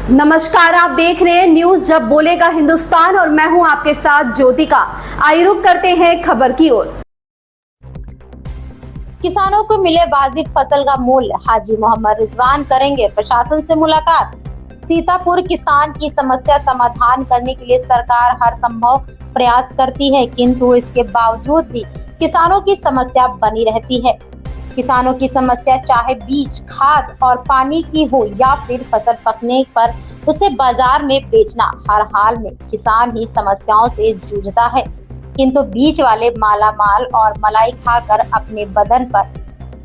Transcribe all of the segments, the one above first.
नमस्कार, आप देख रहे हैं न्यूज जब बोलेगा हिंदुस्तान और मैं हूं आपके साथ ज्योतिका। आइए रुक करते हैं खबर की ओर। किसानों को मिले वाजिब फसल का मूल्य, हाजी मोहम्मद रिजवान करेंगे प्रशासन से मुलाकात। सीतापुर किसान की समस्या समाधान करने के लिए सरकार हर संभव प्रयास करती है, किंतु इसके बावजूद भी किसानों की समस्या बनी रहती है। किसानों की समस्या चाहे बीज, खाद और पानी की हो या फिर फसल पकने पर उसे बाजार में बेचना, हर हाल में किसान ही समस्याओं से जूझता है। किंतु बीच वाले मालामाल और मलाई खाकर अपने बदन पर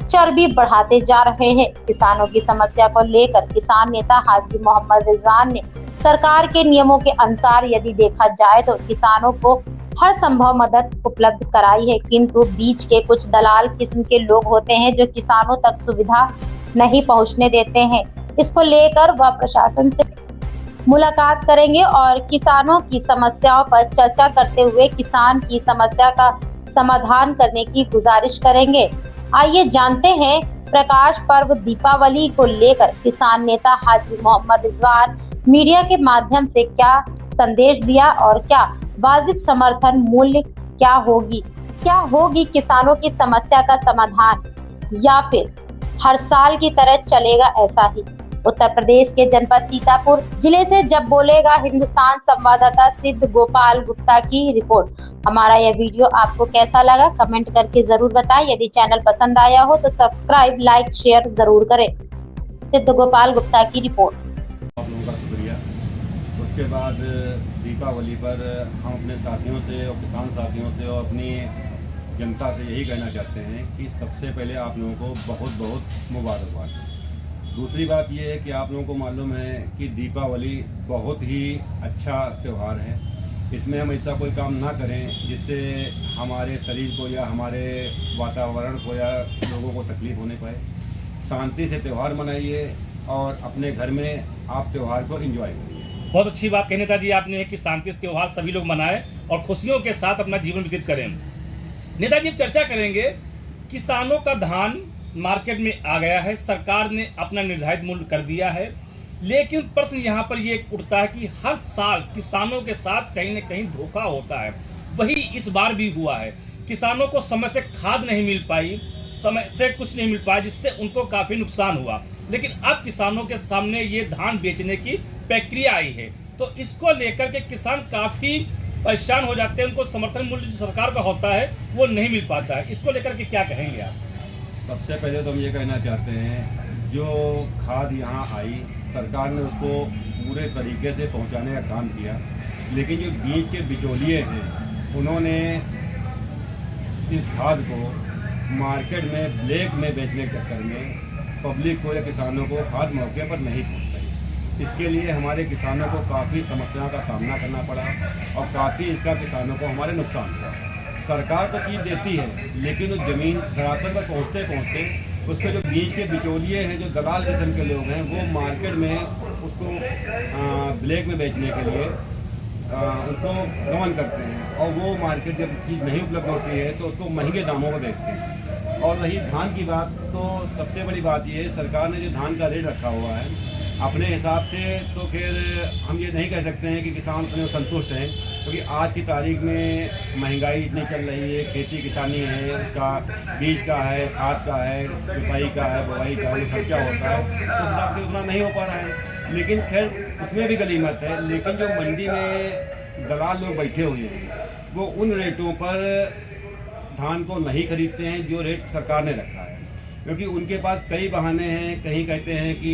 चर्बी बढ़ाते जा रहे हैं। किसानों की समस्या को लेकर किसान नेता हाजी मोहम्मद रिजवान ने सरकार के नियमों के अनुसार यदि देखा जाए तो किसानों को हर संभव मदद उपलब्ध कराई है, किंतु बीच के कुछ दलाल किस्म के लोग होते हैं जो किसानों तक सुविधा नहीं पहुंचने देते हैं। इसको लेकर वह प्रशासन से मुलाकात करेंगे और किसानों की समस्याओं पर चर्चा करते हुए किसान की समस्या का समाधान करने की गुजारिश करेंगे। आइए जानते हैं प्रकाश पर्व दीपावली को लेकर किसान नेता हाजी मोहम्मद रिजवान मीडिया के माध्यम से क्या संदेश दिया और क्या वाजिब समर्थन मूल्य क्या होगी किसानों की समस्या का समाधान, या फिर हर साल की तरह चलेगा ऐसा ही। उत्तर प्रदेश के जनपद सीतापुर जिले से जब बोलेगा हिंदुस्तान संवाददाता सिद्ध गोपाल गुप्ता की रिपोर्ट। हमारा यह वीडियो आपको कैसा लगा कमेंट करके जरूर बताएं। यदि चैनल पसंद आया हो तो सब्सक्राइब, लाइक, शेयर जरूर करें। सिद्ध गोपाल गुप्ता की रिपोर्ट। आप लोगों का शुक्रिया। उसके बाद दीपावली पर हम अपने साथियों से और किसान साथियों से और अपनी जनता से यही कहना चाहते हैं कि सबसे पहले आप लोगों को बहुत बहुत मुबारकबाद। दूसरी बात ये है कि आप लोगों को मालूम है कि दीपावली बहुत ही अच्छा त्यौहार है। इसमें हम ऐसा कोई काम ना करें जिससे हमारे शरीर को या हमारे वातावरण को या लोगों को तकलीफ़ होने पाए। शांति से त्यौहार मनाइए और अपने घर में आप त्यौहार को एंजॉय करिए। बहुत अच्छी बात कही नेताजी आपने कि शांति से त्यौहार सभी लोग मनाएं और खुशियों के साथ अपना जीवन व्यतीत करें। नेताजी अब चर्चा करेंगे, किसानों का धान मार्केट में आ गया है, सरकार ने अपना निर्धारित मूल्य कर दिया है, लेकिन प्रश्न यहाँ पर ये उठता है कि हर साल किसानों के साथ कहीं न कहीं धोखा होता है। वही इस बार भी हुआ है। किसानों को समय से खाद नहीं मिल पाई, समय से कुछ नहीं मिल पाया, जिससे उनको काफ़ी नुकसान हुआ। लेकिन अब किसानों के सामने ये धान बेचने की प्रक्रिया आई है, तो इसको लेकर के किसान काफ़ी परेशान हो जाते हैं। उनको समर्थन मूल्य जो सरकार का होता है वो नहीं मिल पाता है। इसको लेकर के क्या कहेंगे आप? सबसे पहले तो हम ये कहना चाहते हैं, जो खाद यहाँ आई सरकार ने उसको पूरे तरीके से पहुँचाने का काम किया, लेकिन जो बीज के बिचौलिए हैं उन्होंने इस खाद को मार्केट में ब्लैक में बेचने के चक्कर में पब्लिक को या किसानों को खाद मौके पर नहीं पहुँच पाई। इसके लिए हमारे किसानों को काफ़ी समस्याओं का सामना करना पड़ा और काफ़ी इसका किसानों को हमारे नुकसान हुआ। सरकार तो चीज़ देती है, लेकिन उस ज़मीन धरातल पर पहुँचते पहुँचते उसके जो बीज के बिचौलिए हैं, जो दलाल किस्म के लोग हैं, वो मार्केट में उसको ब्लैक में बेचने के लिए उनको गमन करते हैं और वो मार्केट जब चीज़ नहीं उपलब्ध होती है तो उसको महंगे दामों पर बेचते हैं। और रही धान की बात, तो सबसे बड़ी बात ये है, सरकार ने जो धान का रेट रखा हुआ है अपने हिसाब से, तो फिर हम ये नहीं कह सकते हैं कि किसान अपने संतुष्ट हैं, क्योंकि आज की तारीख में महंगाई इतनी चल रही है, खेती किसानी है, उसका बीज का है, खाद का है, जुताई का है, बुवाई का है, खर्चा होता है, उस हिसाब से उतना नहीं हो पा रहा है। लेकिन खैर उसमें भी गनीमत है। लेकिन जो मंडी में दलाल लोग बैठे हुए हैं वो उन रेटों पर धान को नहीं खरीदते हैं जो रेट सरकार ने रखा है, क्योंकि उनके पास कई बहाने हैं। कहीं कहते हैं कि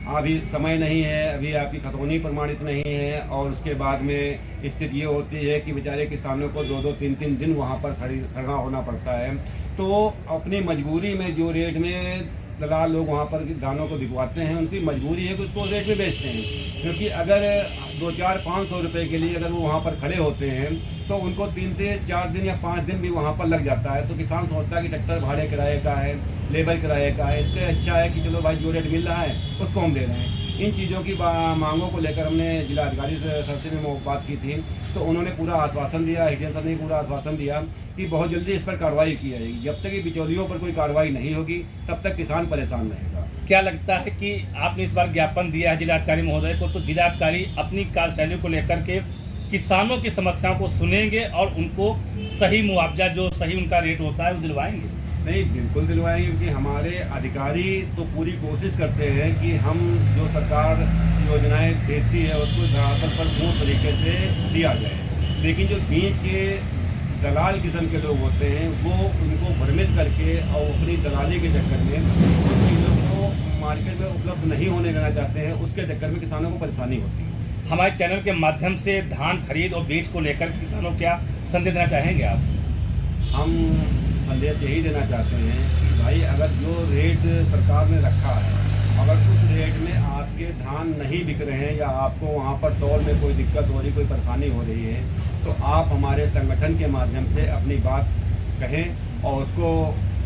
अभी समय नहीं है, अभी आपकी खतौनी प्रमाणित नहीं है, और उसके बाद में स्थिति ये होती है कि बेचारे किसानों को 2-2, 3-3 दिन वहाँ पर खड़ा होना पड़ता है। तो अपनी मजबूरी में जो रेट में दलाल लोग वहाँ पर धानों को बिकवाते हैं, उनकी मजबूरी है कि उसको रेट में बेचते हैं, क्योंकि अगर 2, 4, 500 रुपये के लिए अगर वो वहाँ पर खड़े होते हैं तो उनको 3 से 4 दिन या 5 दिन भी वहाँ पर लग जाता है। तो किसान सोचता है कि ट्रैक्टर भाड़े किराए का है, लेबर किराए का है, इससे अच्छा है कि चलो भाई जो रेट मिल रहा है उसको हम दे रहे हैं। इन चीज़ों की मांगों को लेकर हमने जिला अधिकारी सर से भी बात की थी, तो उन्होंने पूरा आश्वासन दिया, हिटेन सर ने पूरा आश्वासन दिया कि बहुत जल्दी इस पर कार्रवाई की जाएगी। जब तक ये बिचौलियों पर कोई कार्रवाई नहीं होगी तब तक किसान परेशान रहेगा। क्या लगता है कि आपने इस बार ज्ञापन दिया है जिलाधिकारी महोदय को, तो जिलाधिकारी अपनी कार्यशैली को लेकर के किसानों की समस्याओं को सुनेंगे और उनको सही मुआवजा जो सही उनका रेट होता है वो दिलवाएंगे? नहीं, बिल्कुल दिलवाएंगे, क्योंकि हमारे अधिकारी तो पूरी कोशिश करते हैं कि हम जो सरकार योजनाएं देती है उसको धरातल पर पूर्ण तरीके से दिया जाए। लेकिन जो बीच के दलाल किस्म के लोग होते हैं वो उनको भ्रमित करके और अपनी दलाली के चक्कर में उन चीज़ों को मार्केट में उपलब्ध नहीं होने देना चाहते हैं, उसके चक्कर में किसानों को परेशानी होती है। हमारे चैनल के माध्यम से धान खरीद और बेच को लेकर किसानों क्या संदेश देना चाहेंगे आप? हम संदेश यही देना चाहते हैं कि भाई, अगर जो रेट सरकार ने रखा है, अगर उस रेट में आपके धान नहीं बिक रहे हैं या आपको वहाँ पर तौल में कोई दिक्कत हो रही, कोई परेशानी हो रही है, तो आप हमारे संगठन के माध्यम से अपनी बात कहें और उसको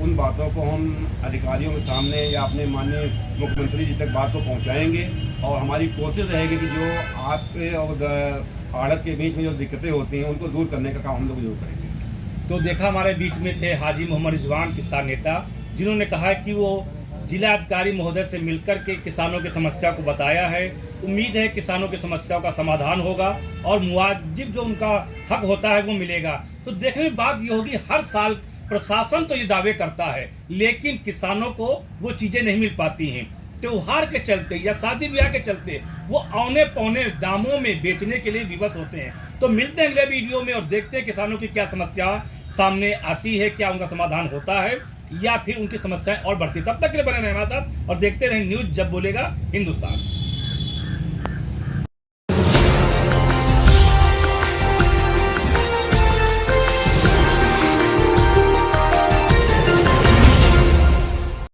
उन बातों को हम अधिकारियों के सामने या अपने माननीय मुख्यमंत्री जी तक बात को पहुँचाएँगे। और हमारी कोशिश रहेगी कि जो आपके और आड़त के बीच में जो दिक्कतें होती हैं उनको दूर करने का काम हम लोग जरूर करेंगे। तो देखा हमारे बीच में थे हाजी मोहम्मद रिजवान, किसान नेता, जिन्होंने कहा है कि वो जिलाधिकारी महोदय से मिलकर के किसानों की समस्या को बताया है। उम्मीद है किसानों की समस्याओं का समाधान होगा और मुआवजा जो उनका हक होता है वो मिलेगा। तो देखने में बात ये होगी, हर साल प्रशासन तो ये दावे करता है लेकिन किसानों को वो चीज़ें नहीं मिल पाती हैं। त्योहार के चलते या शादी ब्याह के चलते वो औने पौने दामों में बेचने के लिए विवश होते हैं। तो मिलते हैं अगले वीडियो में और देखते हैं किसानों की क्या समस्या सामने आती है, क्या उनका समाधान होता है या फिर उनकी समस्याएं और बढ़ती। तब तक के लिए बने रहें हमारे साथ और देखते रहें न्यूज़ जब बोलेगा हिंदुस्तान।